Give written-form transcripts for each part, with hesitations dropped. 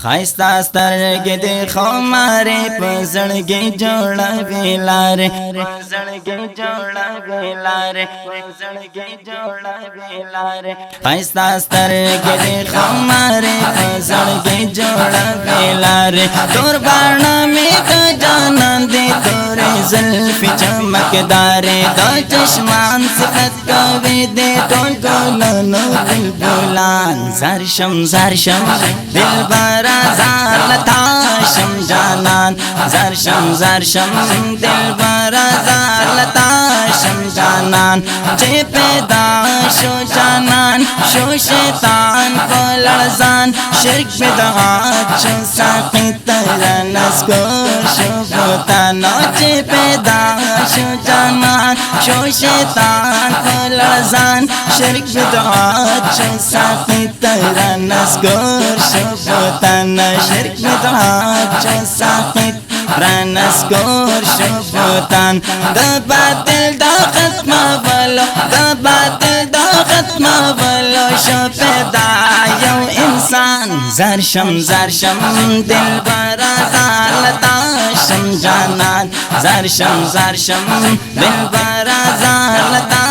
خایستا سترګې د خمارې په زړګي جوړوي لارې په زړګي جوړوي لارې په زړګي جوړوي لارې خایستا سترګې د خمارې په زړګي جوړوي لارې تور باڼه مې د جانان دې تورې زلفې چمکدارې د چشمان صفت کوي دې ټول ګلانو بلبلان زرشم زرشم دلبر زار لتا شم جانان زرشم زرشم دلبر زار لتا شم جانان چې پیدا شو جانان شو شیطان په لړزان شرک بدعات شو ساقي ترنس کو شو بوتانو چې پیدا شو جانان شو شیطان په لړزان شرک بدعات شو ساقي ترنس کو شو بوتانو شرک بدعات شو ساقي رانسکور شو بوتان د باطل دا ختم ولو د باطل دا ختم ولو شو پیدا یو انسان زرشم زرشم دلبر زار لتا شم جانان زرشم زرشم دلبر زار لتا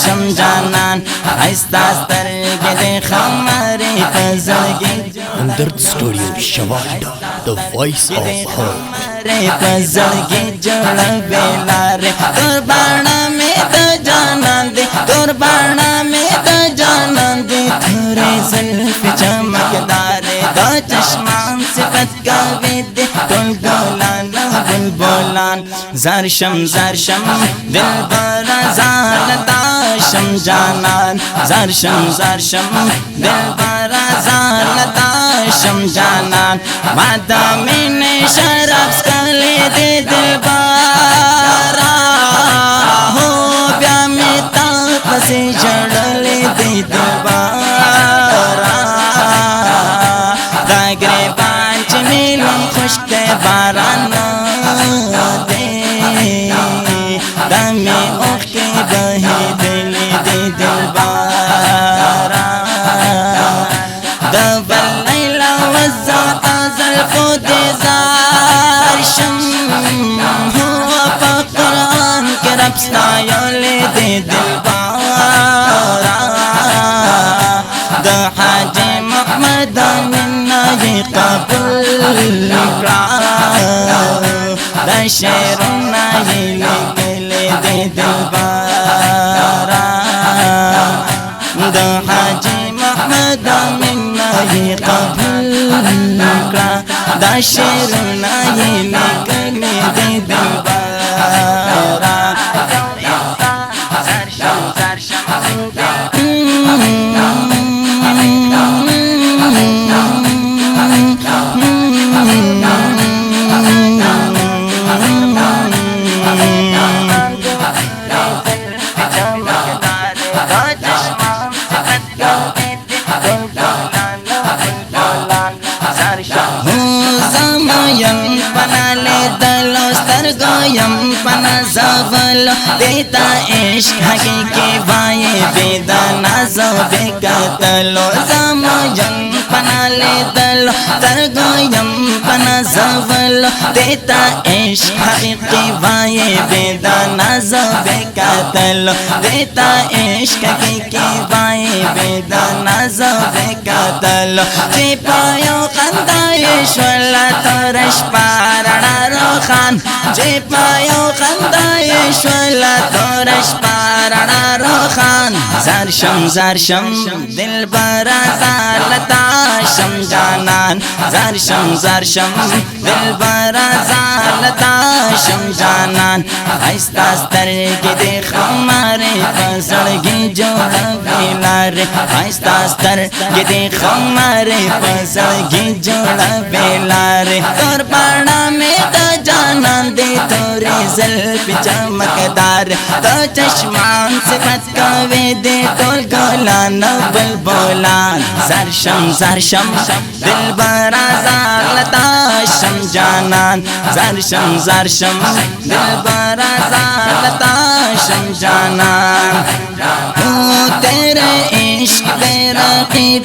شم جانان آیستا سترګې د خمارې په زړګي Hamdard Studio Shawarda, the voice of hope. په زړګي جوړوي لارې تور باڼه مې د جانان دې تور باڼه مې د جانان دې تورې زلفې چمکدارې د چشمان صفت کوي دې ټول ګلان بلبلان زرشم زرشم دلبر زار لتا شم جانان زرشم زرشم دلبر زار لتا شم جانان مادامین شراب سکلی دی دلبارا ہو بیا می تا پسی جڑلی دی دلبارا دا گریبان چی میلم خوشک بارانا دی دا می اوخ کی بہی دلی دی دلبارا دا بلیلا وزاقا زلفو دی زارشم ہو پا قرآن کے رب ستایولی دی دلبارا دا حاج محمد منا یہ قبول کرا دا شیرنا یہ لگلی دی دلبارا دا حاج محمد منا یہ قبول کرا دا شیرنا یہ لگلی دی دلبارا زرشم زرشم یم پنا زولو دیتا عشق حقیقی وائے بیدا نازو بکتلو زمو یم پنا لیدلو ترگو یم پنا زولو دیتا عشق حقیقی وائے بیدا نازو بکتلو دیتا عشق حقیقی وائے بیدا نازو بکتلو چی پایو خندائش والا تورش پارنا روخان جی پایو خندائش والا تورش پارنا روخان زرشم زرشم دلبر زار لتا شم جانان زرشم زرشم دلبر زار لتا شم جانان آیستا سترګې د خمارې په زړګي جوړوي لارې آیستا سترګې د خمارې په زړګي جوړوي لارې تور باڼه مې د جانان دې تورې زلفې چمکدار د چشمان صفت کوي دې ټول ګلان بلبلان زرشم زرشم دلبر زار لتا شم جانان جانان زرشم زرشم دلبر زالتاشم جانان تیرے عشق بے رقیب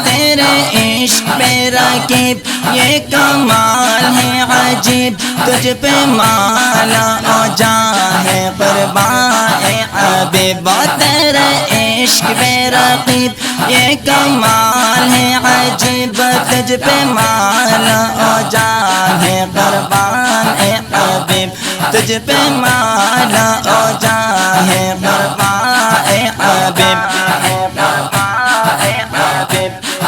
تیرے عشق بے رقیب یہ کمال ہے عجیب تجھ پہ مالا او جاں ہے قربان اے حبیب تیرے عشق بے رقیب یہ کمال ہے عجیب تجھ پہ مالا او جاں ہے قربان اے حبیب تجھ پہ مالا او جاں ہے قربان اے حبیب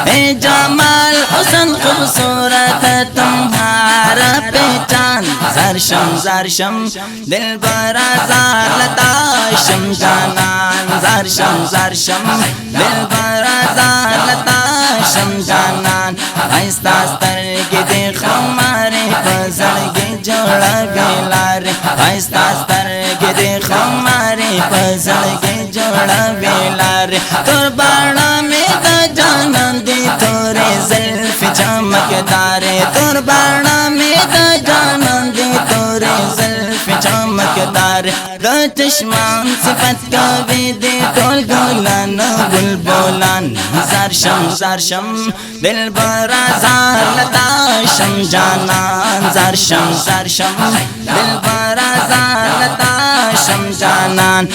اے جمال حسن خوبصورت تمہارا پہچان زرشم زرشم دلبر زالتاشم جانان زرشم زرشم دلبر زالتاشم جانان آہستہ آستر کے دیکھو مارے پزڑگے جوڑا بیلار آہستہ آستر کے دیکھو مارے پزڑگے جوڑا بیلار قربانہ میں دا جانان دی تورے زلف چمکدار قربانہ میں دا جانان دی تورے زلف چمکدار دا چشمان صفت کا بھی دے ٹول گولان بلبلان زرشم زرشم دلبر زالتاشم جانان زرشم زرشم دلبر زالتاشم جانان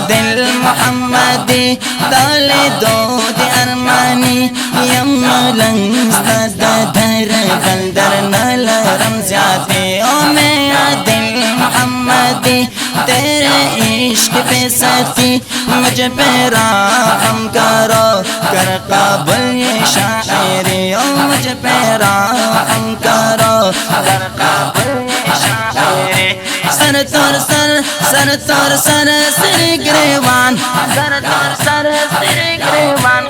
دل محمدی دل دود ارمانی یم لنگست در بلدر نلرم زیادی او میرا دل محمدی تیرے عشق پہ ستی مجھ پہ رحم کرو کر قابل یہ شاعری او مجھ پہ رحم کرو کر قابل یہ شاعری سر تور سر سر تور سر سر گریوان سر تور سر سر گریوان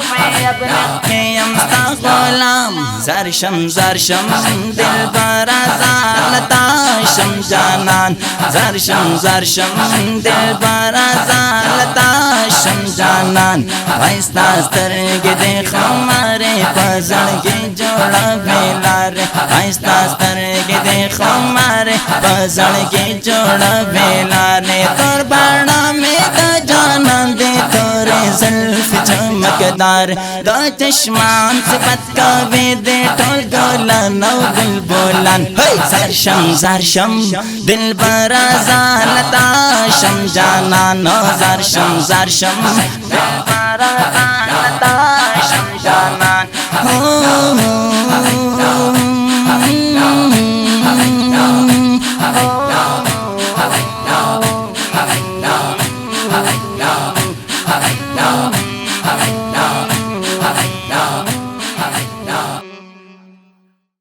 خیمستا غلام زرشم زرشم دلبر زالتاشم جانان زرشم زرشم دلبر زالتاشم جانان آہستہ آستر کے دیکھو مارے پزڑگے جوڑا بیلار آہستہ آستر کے دیکھو مارے پزڑگے جوڑا بیلار قربانہ میں دا جانان دے تورے زلف چمکدار دا چشمان صفت کا بھی دے ٹول گولان و بلبلان زرشم زرشم دلبر زالتاشم جانان زرشم زرشم دلبر زالتاشم جانان